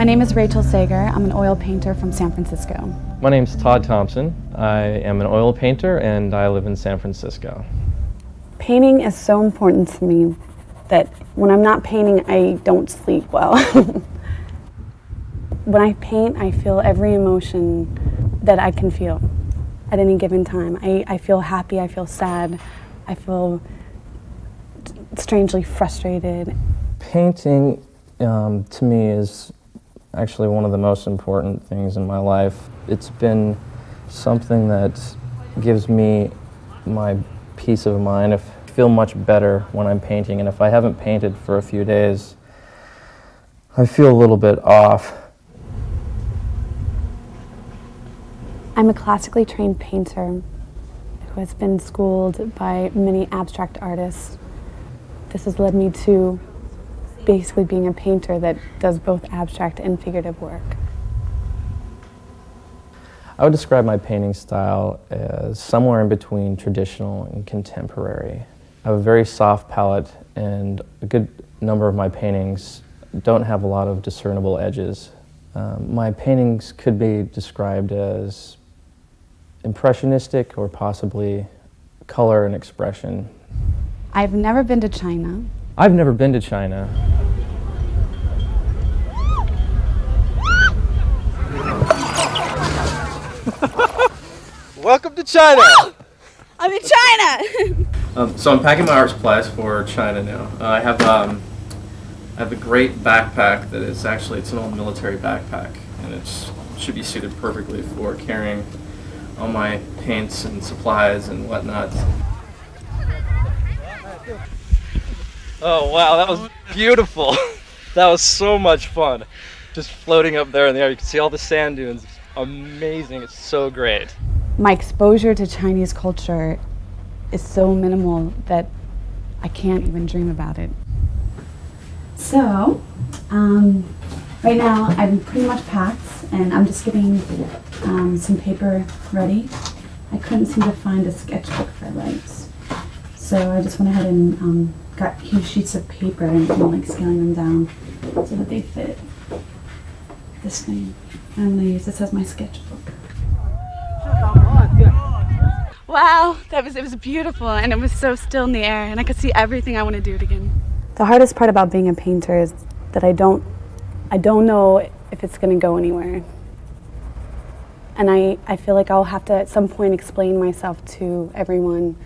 name is Rachel Sager. I'm an oil painter from San Francisco. My name's Todd Thompson. I am an oil painter and I live in San Francisco. Painting is so important to me that when I'm not painting, I don't sleep well. When I paint, I feel every emotion that I can feel at any given time. I feel happy, I feel sad, I feel strangely frustrated. Painting to me is actually one of the most important things in my life. It's been something that gives me my peace of mind. I feel much better when I'm painting, and if I haven't painted for a few days, I feel a little bit off. I'm a classically trained painter who has been schooled by many abstract artists. This has led me to basically being a painter that does both abstract and figurative work. I would describe my painting style as somewhere in between traditional and contemporary. I have a very soft palette, and a good number of my paintings don't have a lot of discernible edges. My paintings could be described as impressionistic or possibly color and expression. I've never been to China. I've never been to China. Welcome to China! I'm in China! So I'm packing my art supplies for China now. I have a great backpack that is actually, it's an old military backpack, and it should be suited perfectly for carrying all my paints and supplies and whatnot. Oh wow, that was beautiful. That was so much fun. Just floating up there in the air, you can see all the sand dunes. It's amazing, it's so great. My exposure to Chinese culture is so minimal that I can't even dream about it. So, right now I'm pretty much packed and I'm just getting some paper ready. I couldn't seem to find a sketchbook for lights. So I just went ahead and got huge sheets of paper and like scaling them down so that they fit this thing. And I'm gonna use this as my sketchbook. Wow, it was beautiful, and it was so still in the air, and I could see everything. I want to do it again. The hardest part about being a painter is that I don't know if it's going to go anywhere. And I feel like I'll have to at some point explain myself to everyone.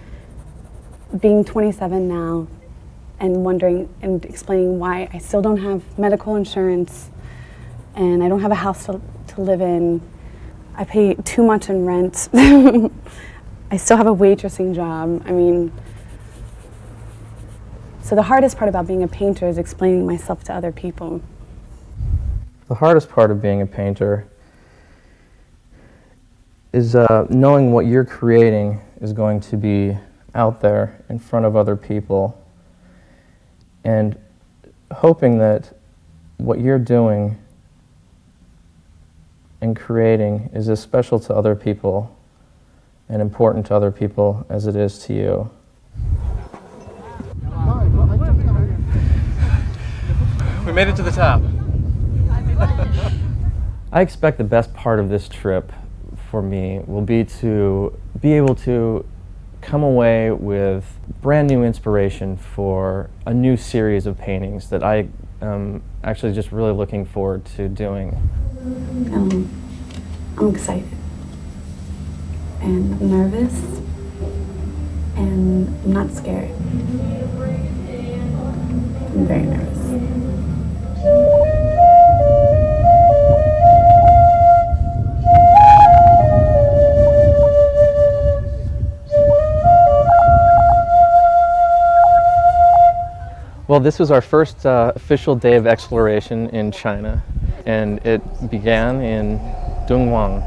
Being 27 now and wondering and explaining why I still don't have medical insurance and I don't have a house to live in. I pay too much in rent. I still have a waitressing job. I mean, so the hardest part about being a painter is explaining myself to other people. The hardest part of being a painter is knowing what you're creating is going to be out there in front of other people and hoping that what you're doing and creating is as special to other people and important to other people as it is to you. We made it to the top. I expect the best part of this trip for me will be to be able to come away with brand new inspiration for a new series of paintings that I am actually just really looking forward to doing. I'm excited and I'm nervous and I'm not scared. I'm very nervous. Well, this was our first official day of exploration in China, and it began in Dunhuang,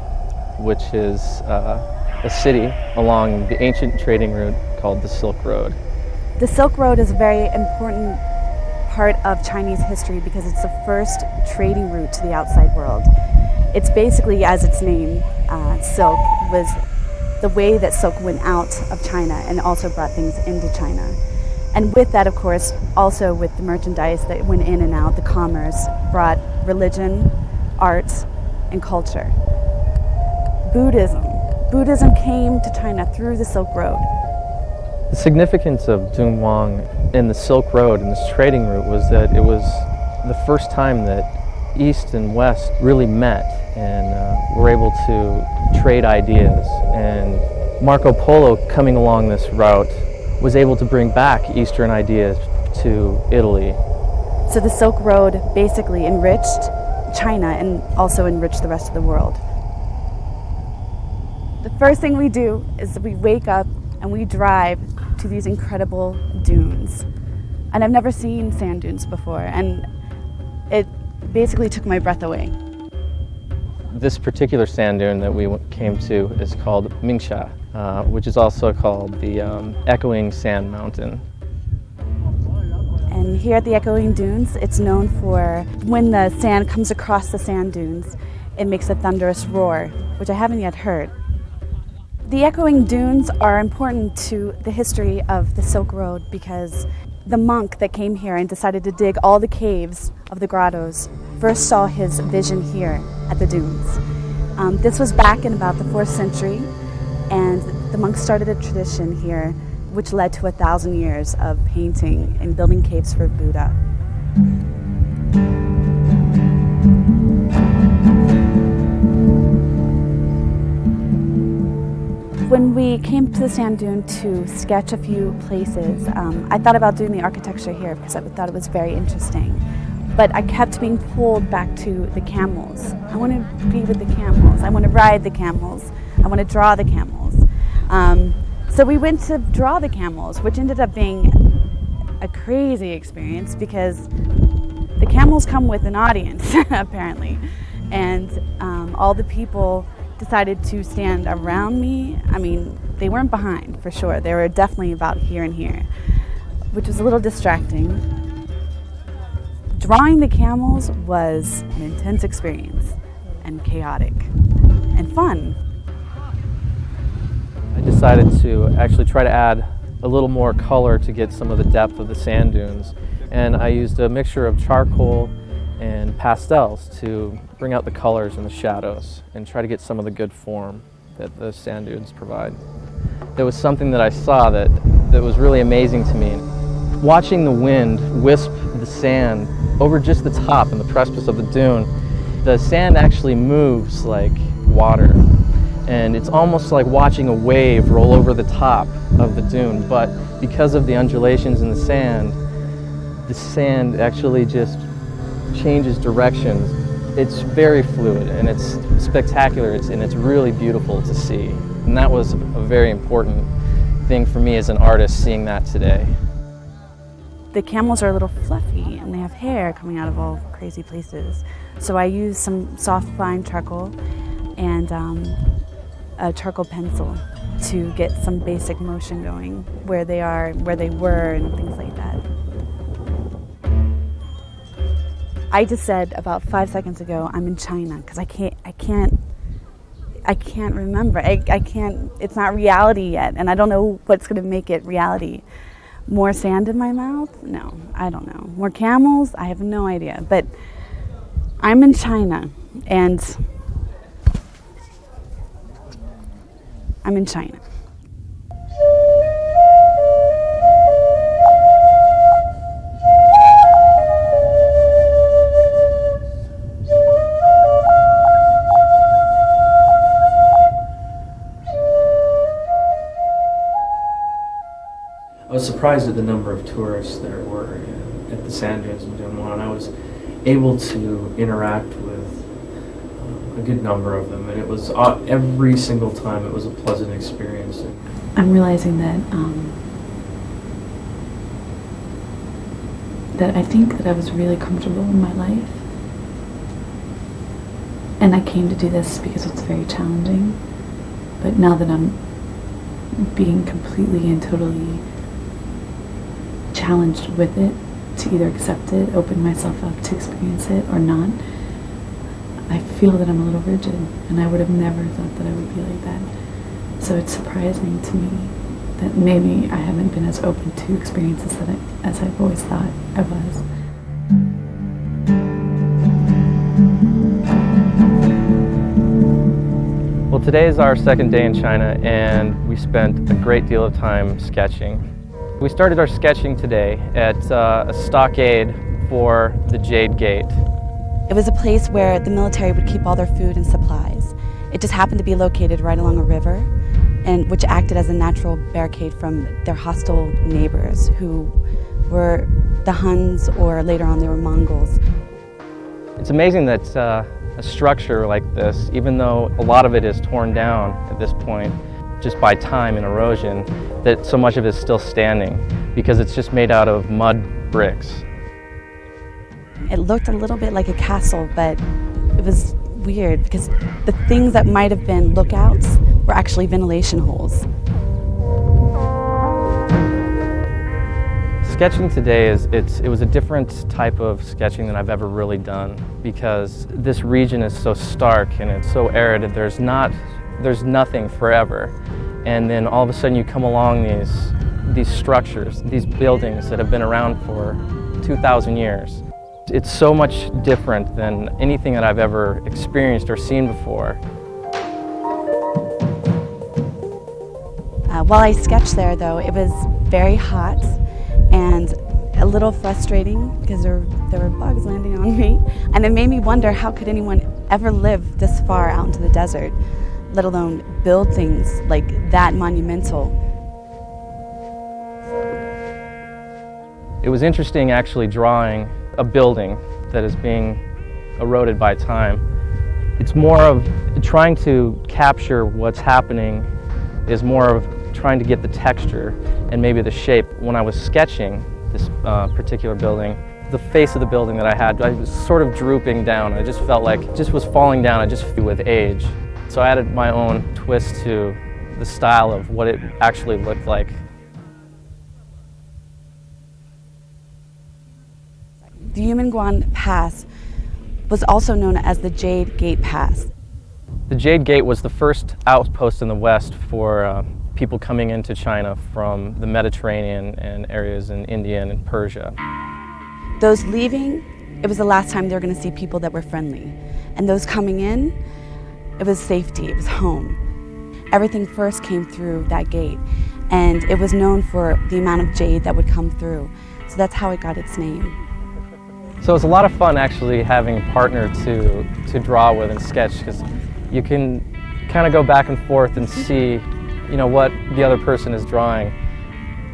which is a city along the ancient trading route called the Silk Road. The Silk Road is a very important part of Chinese history because it's the first trading route to the outside world. It's basically, as its name, silk, was the way that silk went out of China and also brought things into China. And with that, of course, also with the merchandise that went in and out, the commerce brought religion art, and culture. Buddhism. Buddhism came to China through the Silk Road. The significance of Dunhuang and the Silk Road and this trading route was that it was the first time that East and West really met and were able to trade ideas. And Marco Polo, coming along this route, was able to bring back Eastern ideas to Italy. So the Silk Road basically enriched China and also enriched the rest of the world. The first thing we do is we wake up and we drive to these incredible dunes. And I've never seen sand dunes before, and it basically took my breath away. This particular sand dune that we came to is called Mingsha, which is also called the Echoing Sand Mountain. And here at the Echoing Dunes, it's known for when the sand comes across the sand dunes, it makes a thunderous roar, which I haven't yet heard. The Echoing Dunes are important to the history of the Silk Road because the monk that came here and decided to dig all the caves of the grottos first saw his vision here at the dunes. This was back in about the 4th century, and the monks started a tradition here which led to 1,000 years of painting and building caves for Buddha. When we came to the sand dune to sketch a few places, I thought about doing the architecture here because I thought it was very interesting. But I kept being pulled back to the camels. I want to be with the camels. I want to ride the camels. I want to draw the camels. So we went to draw the camels, which ended up being a crazy experience because the camels come with an audience, apparently. And all the people decided to stand around me. I mean, they weren't behind, for sure. They were definitely about here and here, which was a little distracting. Drawing the camels was an intense experience and chaotic and fun. I decided to actually try to add a little more color to get some of the depth of the sand dunes. And I used a mixture of charcoal and pastels to bring out the colors and the shadows and try to get some of the good form that the sand dunes provide. There was something that I saw that was really amazing to me. Watching the wind wisp the sand over just the top and the precipice of the dune, the sand actually moves like water. And it's almost like watching a wave roll over the top of the dune, but because of the undulations in the sand actually just changes directions. It's very fluid and it's spectacular and it's really beautiful to see. And that was a very important thing for me as an artist, seeing that today. The camels are a little fluffy and they have hair coming out of all crazy places. So I used some soft fine charcoal and a charcoal pencil to get some basic motion going where they are, where they were, and things like that. I just said about 5 seconds ago, I'm in China, because I can't remember. I can't, it's not reality yet, and I don't know what's going to make it reality. More sand in my mouth? No, I don't know. More camels? I have no idea. But I'm in China, and I'm in China. I was surprised at the number of tourists there were at the sand dunes in Dunhuang, and I was able to interact with a good number of them, and it was every single time it was a pleasant experience. I'm realizing that that I think that I was really comfortable in my life, and I came to do this because it's very challenging. But now that I'm being completely and totally challenged with it, to either accept it, open myself up to experience it, or not, I feel that I'm a little rigid, and I would have never thought that I would be like that. So it's surprising to me that maybe I haven't been as open to experiences as I've always thought I was. Today is our second day in China, and we spent a great deal of time sketching. We started our sketching today at a stockade for the Jade Gate. It was a place where the military would keep all their food and supplies. It just happened to be located right along a river, and which acted as a natural barricade from their hostile neighbors, who were the Huns, or later on they were Mongols. It's amazing that a structure like this, even though a lot of it is torn down at this point, just by time and erosion, that so much of it is still standing, because it's just made out of mud bricks. It looked a little bit like a castle, but it was weird because the things that might have been lookouts were actually ventilation holes. Sketching today it was a different type of sketching than I've ever really done, because this region is so stark and it's so arid and there's nothing forever. And then all of a sudden you come along these structures, these buildings that have been around for 2,000 years. It's so much different than anything that I've ever experienced or seen before. While I sketched there, though, it was very hot and a little frustrating because there were bugs landing on me, and it made me wonder, how could anyone ever live this far out into the desert, let alone build things like that monumental? It was interesting actually drawing a building that is being eroded by time. It's more of trying to capture what's happening, is more of trying to get the texture and maybe the shape. When I was sketching this particular building, the face of the building that I was sort of drooping down. I just felt like it just was falling down. I just feel with age. So I added my own twist to the style of what it actually looked like. The Yumenguan Pass was also known as the Jade Gate Pass. The Jade Gate was the first outpost in the West for people coming into China from the Mediterranean and areas in India and in Persia. Those leaving, it was the last time they were going to see people that were friendly. And those coming in, it was safety, it was home. Everything first came through that gate, and it was known for the amount of jade that would come through. So that's how it got its name. So it's a lot of fun actually having a partner to draw with and sketch, because you can kind of go back and forth and see, you know, what the other person is drawing.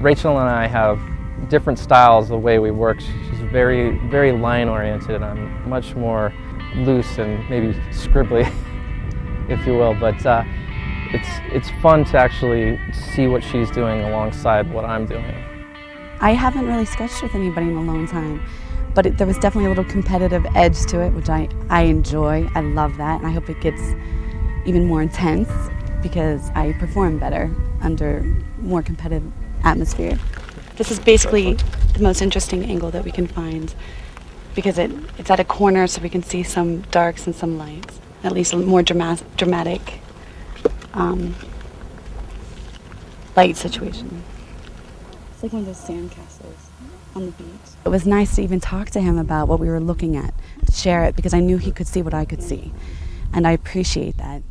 Rachel and I have different styles the way we work. She's very, very line oriented, and I'm much more loose and maybe scribbly, if you will. But it's fun to actually see what she's doing alongside what I'm doing. I haven't really sketched with anybody in a long time, but there was definitely a little competitive edge to it, which I enjoy. I love that, and I hope it gets even more intense because I perform better under more competitive atmosphere. This is basically the most interesting angle that we can find, because it's at a corner, so we can see some darks and some lights, at least a more dramatic light situation. It's like one of those sandcastles on the beach. It was nice to even talk to him about what we were looking at, to share it, because I knew he could see what I could see, and I appreciate that.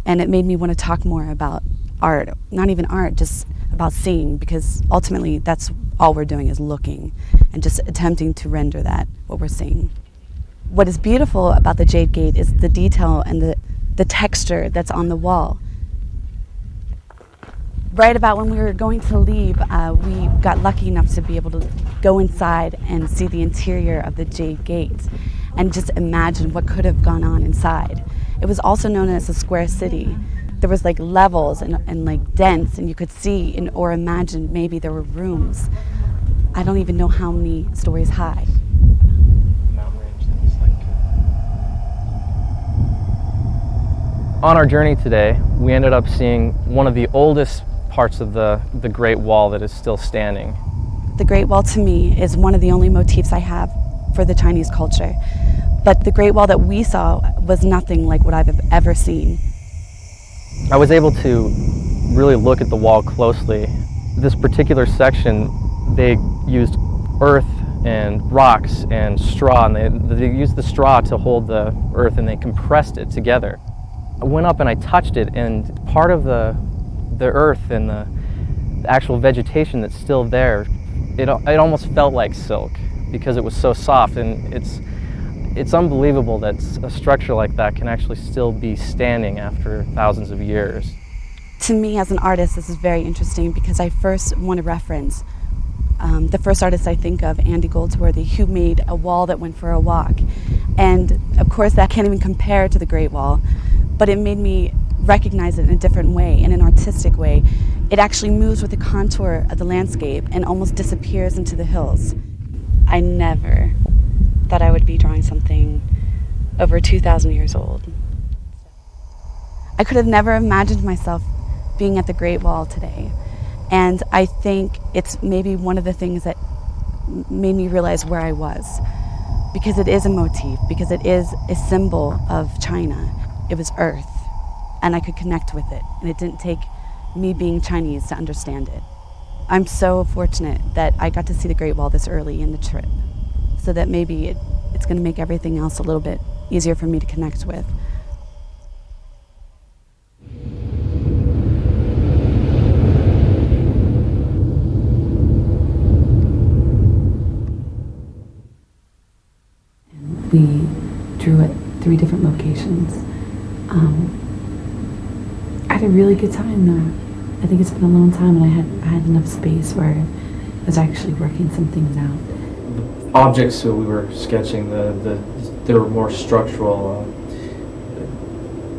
And it made me want to talk more about art, not even art, just about seeing, because ultimately that's all we're doing is looking and just attempting to render that, what we're seeing. What is beautiful about the Jade Gate is the detail and the texture that's on the wall. Right about when we were going to leave, we got lucky enough to be able to go inside and see the interior of the Jade Gate and just imagine what could have gone on inside. It was also known as a square city. There was like levels and like dents, and you could see or imagine maybe there were rooms. I don't even know how many stories high. Mountain range that was like... On our journey today, we ended up seeing one of the oldest parts of the Great Wall that is still standing. The Great Wall to me is one of the only motifs I have for the Chinese culture. But the Great Wall that we saw was nothing like what I've ever seen. I was able to really look at the wall closely. This particular section, they used earth and rocks and straw, and they used the straw to hold the earth, and they compressed it together. I went up and I touched it, and part of the earth and the actual vegetation that's still there, it almost felt like silk because it was so soft. And it's unbelievable that a structure like that can actually still be standing after thousands of years. To me, as an artist, this is very interesting because I first want to reference the first artist I think of, Andy Goldsworthy, who made a wall that went for a walk. And of course, that can't even compare to the Great Wall, but it made me recognize it in a different way, in an artistic way. It actually moves with the contour of the landscape and almost disappears into the hills. I never thought I would be drawing something over 2,000 years old. I could have never imagined myself being at the Great Wall today. And I think it's maybe one of the things that made me realize where I was. Because it is a motif, because it is a symbol of China. It was earth, and I could connect with it. And it didn't take me being Chinese to understand it. I'm so fortunate that I got to see the Great Wall this early in the trip, so that maybe it's going to make everything else a little bit easier for me to connect with. We drew at 3 different locations. I had a really good time though. I think it's been a long time, and I had enough space where I was actually working some things out. The objects that we were sketching, they were more structural,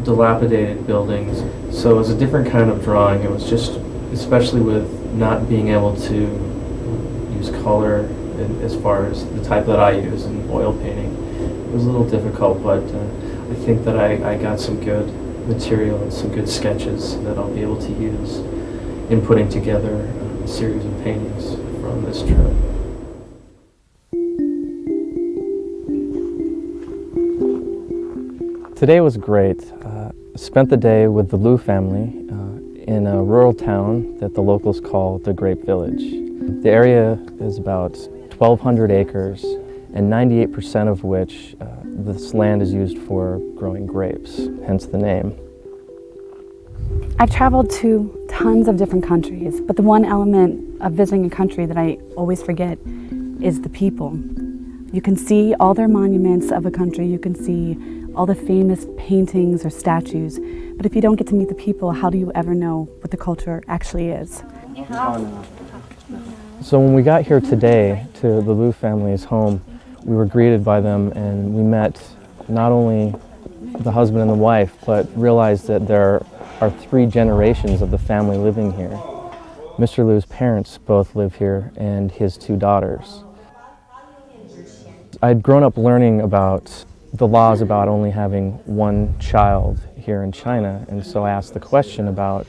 dilapidated buildings. So it was a different kind of drawing. It was just, especially with not being able to use color as far as the type that I use in oil painting. It was a little difficult, but I think that I got some good material and some good sketches that I'll be able to use in putting together a series of paintings from this trip. Today was great. Spent the day with the Liu family in a rural town that the locals call the Grape Village. The area is about 1,200 acres, and 98% of which this land is used for growing grapes, hence the name. I've traveled to tons of different countries, but the one element of visiting a country that I always forget is the people. You can see all their monuments of a country, you can see all the famous paintings or statues, but if you don't get to meet the people, how do you ever know what the culture actually is? So when we got here today to the Liu family's home, we were greeted by them, and we met not only the husband and the wife, but realized that there are 3 generations of the family living here. Mr. Liu's parents both live here, and his 2 daughters. I'd grown up learning about the laws about only having 1 child here in China, and so I asked the question about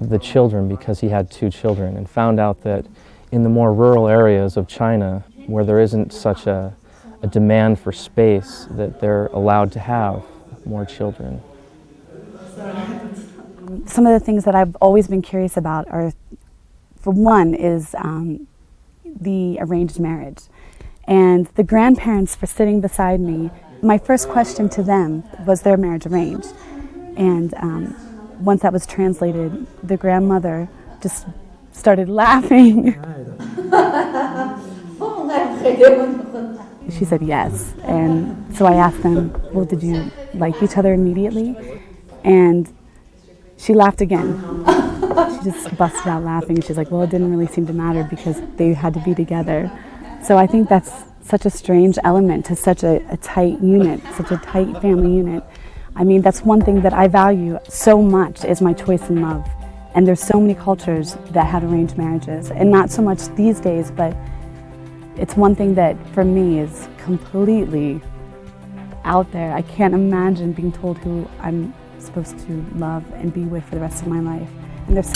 the children because he had 2 children, and found out that in the more rural areas of China, where there isn't such a demand for space, that they're allowed to have more children. Some of the things that I've always been curious about are, for one, is the arranged marriage. And the grandparents were sitting beside me. My first question to them was their marriage arranged. And once that was translated, the grandmother just started laughing. She said yes. And so I asked them, well, did you like each other immediately? And she laughed again. She just busted out laughing. She's like, well, it didn't really seem to matter because they had to be together. So I think that's such a strange element to such a tight unit, such a tight family unit. I mean, that's one thing that I value so much is my choice in love. And there's so many cultures that have arranged marriages, and not so much these days, but it's one thing that for me is completely out there. I can't imagine being told who I'm supposed to love and be with for the rest of my life. And there's